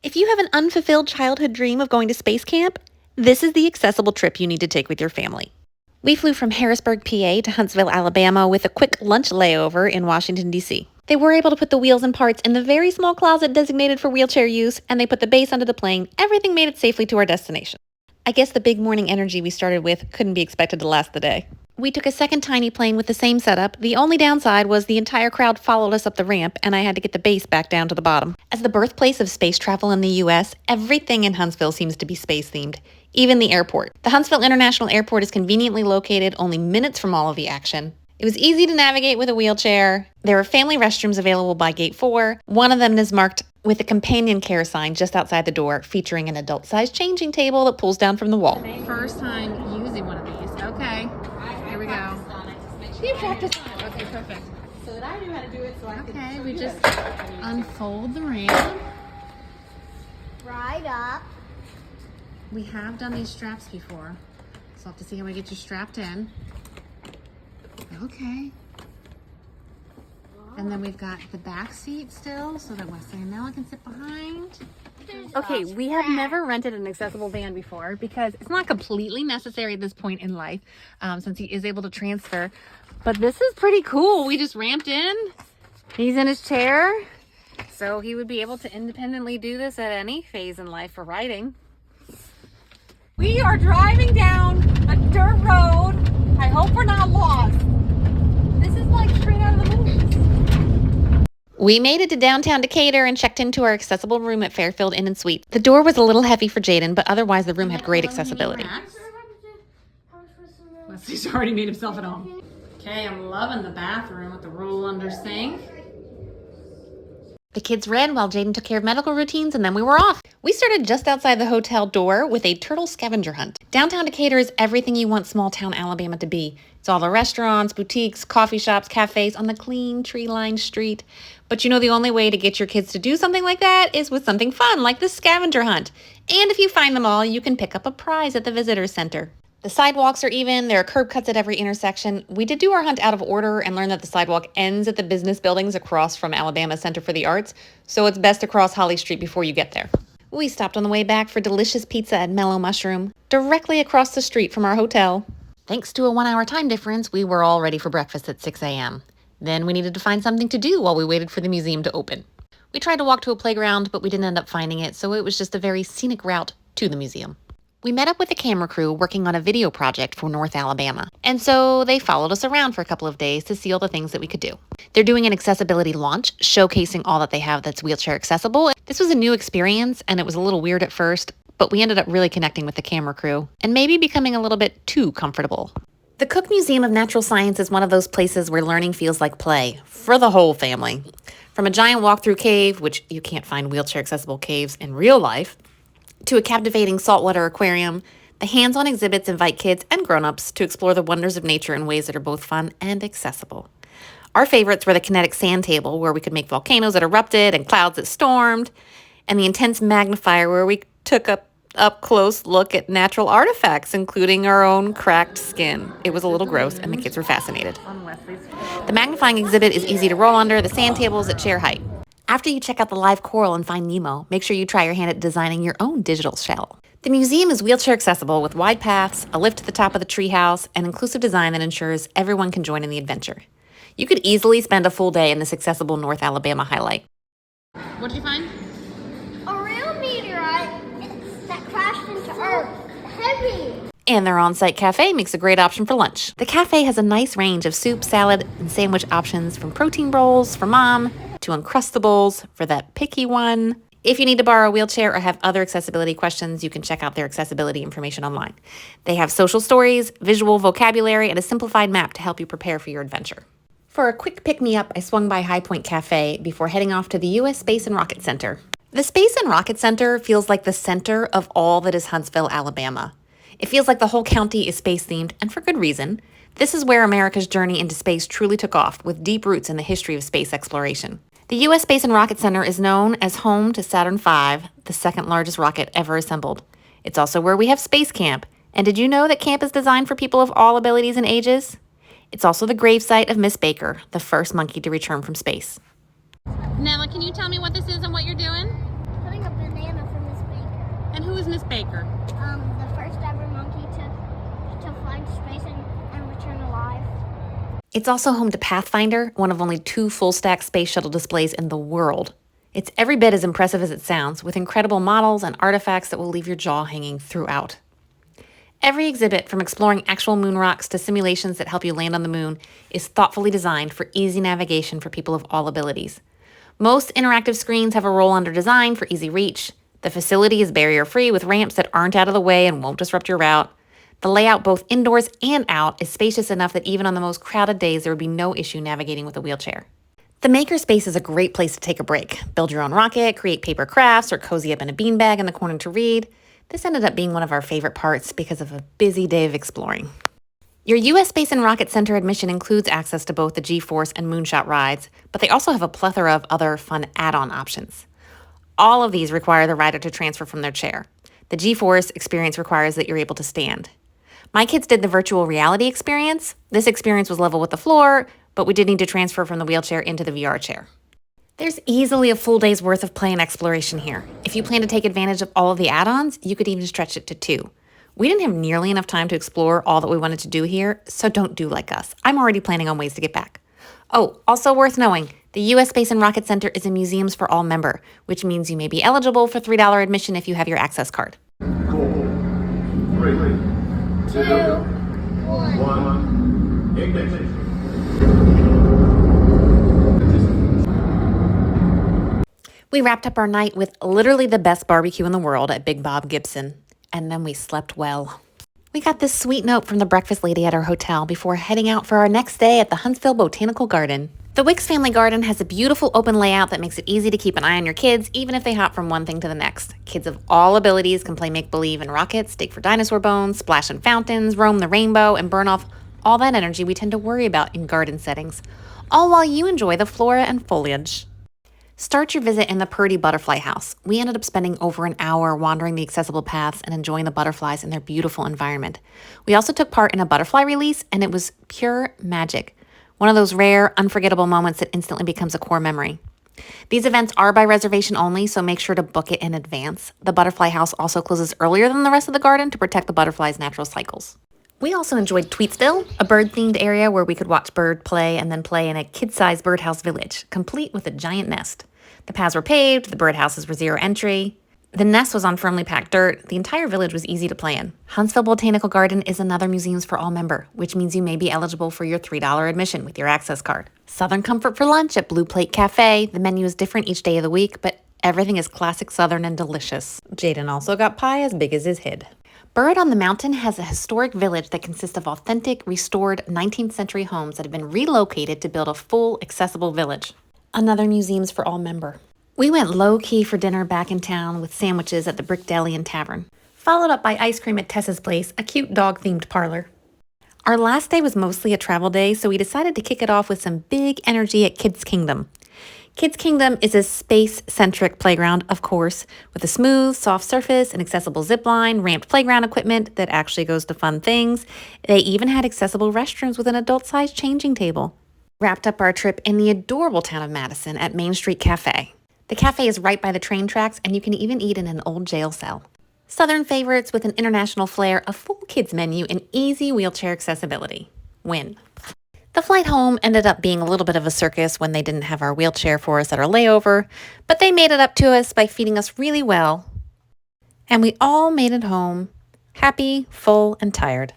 If you have an unfulfilled childhood dream of going to space camp, this is the accessible trip you need to take with your family. We flew from Harrisburg, PA to Huntsville, Alabama with a quick lunch layover in Washington, D.C. They were able to put the wheels and parts in the very small closet designated for wheelchair use, and they put the base under the plane. Everything made it safely to our destination. I guess the big morning energy we started with couldn't be expected to last the day. We took a second tiny plane with the same setup. The only downside was the entire crowd followed us up the ramp, and I had to get the base back down to the bottom. As the birthplace of space travel in the U.S., everything in Huntsville seems to be space-themed, even the airport. The Huntsville International Airport is conveniently located only minutes from all of the action. It was easy to navigate with a wheelchair. There are family restrooms available by Gate 4. One of them is marked with a companion care sign just outside the door, featuring an adult-sized changing table that pulls down from the wall. First time using one of these. Okay. Here we go. You practiced on it. Okay, perfect. So that I knew how to do it, so I could. Okay, we just unfold the ramp. Right up. We have done these straps before, so I'll have to see how we get you strapped in. Okay. And then we've got the back seat still, so that Wesley and Nella can sit behind. Okay, we have never rented an accessible van before because it's not completely necessary at this point in life, since he is able to transfer. But this is pretty cool. We just ramped in. He's in his chair, so he would be able to independently do this at any phase in life for riding. We are driving down a dirt road. I hope we're not lost. This is like straight out of the movies. We made it to downtown Decatur and checked into our accessible room at Fairfield Inn & Suite. The door was a little heavy for Jaden, but otherwise the room had great accessibility. Leslie's already made himself at home. Okay, I'm loving the bathroom with the roll under sink. The kids read while Jaden took care of medical routines, and then we were off. We started just outside the hotel door with a turtle scavenger hunt. Downtown Decatur is everything you want small-town Alabama to be. It's all the restaurants, boutiques, coffee shops, cafes on the clean, tree-lined street. But you know the only way to get your kids to do something like that is with something fun, like the scavenger hunt. And if you find them all, you can pick up a prize at the visitor center. The sidewalks are even. There are curb cuts at every intersection. We did do our hunt out of order and learned that the sidewalk ends at the business buildings across from Alabama Center for the Arts, so it's best to cross Holly Street before you get there. We stopped on the way back for delicious pizza at Mellow Mushroom, directly across the street from our hotel. Thanks to a 1-hour time difference, we were all ready for breakfast at 6 a.m. Then we needed to find something to do while we waited for the museum to open. We tried to walk to a playground, but we didn't end up finding it, so it was just a very scenic route to the museum. We met up with a camera crew working on a video project for North Alabama, and so they followed us around for a couple of days to see all the things that we could do. They're doing an accessibility launch, showcasing all that they have that's wheelchair accessible. This was a new experience, and it was a little weird at first, but we ended up really connecting with the camera crew, and maybe becoming a little bit too comfortable. The Cook Museum of Natural Science is one of those places where learning feels like play, for the whole family. From a giant walk-through cave, which you can't find wheelchair-accessible caves in real life, to a captivating saltwater aquarium, the hands-on exhibits invite kids and grown-ups to explore the wonders of nature in ways that are both fun and accessible. Our favorites were the kinetic sand table, where we could make volcanoes that erupted and clouds that stormed, and the intense magnifier, where we took a up-close look at natural artifacts, including our own cracked skin. It was a little gross, and the kids were fascinated. The magnifying exhibit is easy to roll under. The sand table is at chair height. After you check out the live coral and find Nemo, make sure you try your hand at designing your own digital shell. The museum is wheelchair accessible with wide paths, a lift to the top of the treehouse, and inclusive design that ensures everyone can join in the adventure. You could easily spend a full day in this accessible North Alabama highlight. What did you find? A real meteorite that crashed into Earth. Heavy. And their on-site cafe makes a great option for lunch. The cafe has a nice range of soup, salad, and sandwich options, from protein rolls for mom to Uncrustables for that picky one. If you need to borrow a wheelchair or have other accessibility questions, you can check out their accessibility information online. They have social stories, visual vocabulary, and a simplified map to help you prepare for your adventure. For a quick pick-me-up, I swung by High Point Cafe before heading off to the U.S. Space and Rocket Center. The Space and Rocket Center feels like the center of all that is Huntsville, Alabama. It feels like the whole county is space-themed, and for good reason. This is where America's journey into space truly took off, with deep roots in the history of space exploration. The U.S. Space and Rocket Center is known as home to Saturn V, the second largest rocket ever assembled. It's also where we have Space Camp. And did you know that camp is designed for people of all abilities and ages? It's also the gravesite of Miss Baker, the first monkey to return from space. Nella, can you tell me what this is and what you're doing? Putting a banana And who is Miss Baker? The first ever monkey to fly into space and return alive. It's also home to Pathfinder, one of only 2 full-stack space shuttle displays in the world. It's every bit as impressive as it sounds, with incredible models and artifacts that will leave your jaw hanging throughout. Every exhibit, from exploring actual moon rocks to simulations that help you land on the moon, is thoughtfully designed for easy navigation for people of all abilities. Most interactive screens have a roll-under design for easy reach. The facility is barrier-free with ramps that aren't out of the way and won't disrupt your route. The layout, both indoors and out, is spacious enough that even on the most crowded days, there would be no issue navigating with a wheelchair. The makerspace is a great place to take a break. Build your own rocket, create paper crafts, or cozy up in a beanbag in the corner to read. This ended up being one of our favorite parts because of a busy day of exploring. Your U.S. Space and Rocket Center admission includes access to both the G-Force and Moonshot rides, but they also have a plethora of other fun add-on options. All of these require the rider to transfer from their chair. The G-Force experience requires that you're able to stand. My kids did the virtual reality experience. This experience was level with the floor, but we did need to transfer from the wheelchair into the VR chair. There's easily a full day's worth of play and exploration here. If you plan to take advantage of all of the add-ons, you could even stretch it to 2. We didn't have nearly enough time to explore all that we wanted to do here, so don't do like us. I'm already planning on ways to get back. Oh, also worth knowing, the U.S. Space and Rocket Center is a Museums for All member, which means you may be eligible for $3 admission if you have your access card. 4, 3, 2, 1, ignition. We wrapped up our night with literally the best barbecue in the world at Big Bob Gibson, and then we slept well. We got this sweet note from the breakfast lady at our hotel before heading out for our next day at the Huntsville Botanical Garden. The Wicks Family Garden has a beautiful open layout that makes it easy to keep an eye on your kids, even if they hop from one thing to the next. Kids of all abilities can play make-believe in rockets, dig for dinosaur bones, splash in fountains, roam the rainbow, and burn off all that energy we tend to worry about in garden settings, all while you enjoy the flora and foliage. Start your visit in the Burritt Butterfly House. We ended up spending over an hour wandering the accessible paths and enjoying the butterflies in their beautiful environment. We also took part in a butterfly release, and it was pure magic. One of those rare, unforgettable moments that instantly becomes a core memory. These events are by reservation only, so make sure to book it in advance. The Butterfly House also closes earlier than the rest of the garden to protect the butterflies' natural cycles. We also enjoyed Tweetsville, a bird-themed area where we could watch bird play and then play in a kid-sized birdhouse village, complete with a giant nest. The paths were paved, the birdhouses were zero entry. The nest was on firmly packed dirt. The entire village was easy to play in. Huntsville Botanical Garden is another Museums for All member, which means you may be eligible for your $3 admission with your access card. Southern comfort for lunch at Blue Plate Cafe. The menu is different each day of the week, but everything is classic Southern and delicious. Jaden also got pie as big as his head. Burritt on the Mountain has a historic village that consists of authentic, restored 19th century homes that have been relocated to build a full, accessible village. Another Museums for All member. We went low-key for dinner back in town with sandwiches at the Brick Deli and Tavern, followed up by ice cream at Tessa's Place, a cute dog-themed parlor. Our last day was mostly a travel day, so we decided to kick it off with some big energy at Kids Kingdom. Kids Kingdom is a space-centric playground, of course, with a smooth, soft surface, an accessible zip line, ramped playground equipment that actually goes to fun things. They even had accessible restrooms with an adult-sized changing table. Wrapped up our trip in the adorable town of Madison at Main Street Cafe. The cafe is right by the train tracks, and you can even eat in an old jail cell. Southern favorites with an international flair, a full kids menu, and easy wheelchair accessibility. Win. The flight home ended up being a little bit of a circus when they didn't have our wheelchair for us at our layover, but they made it up to us by feeding us really well. And we all made it home, happy, full, and tired.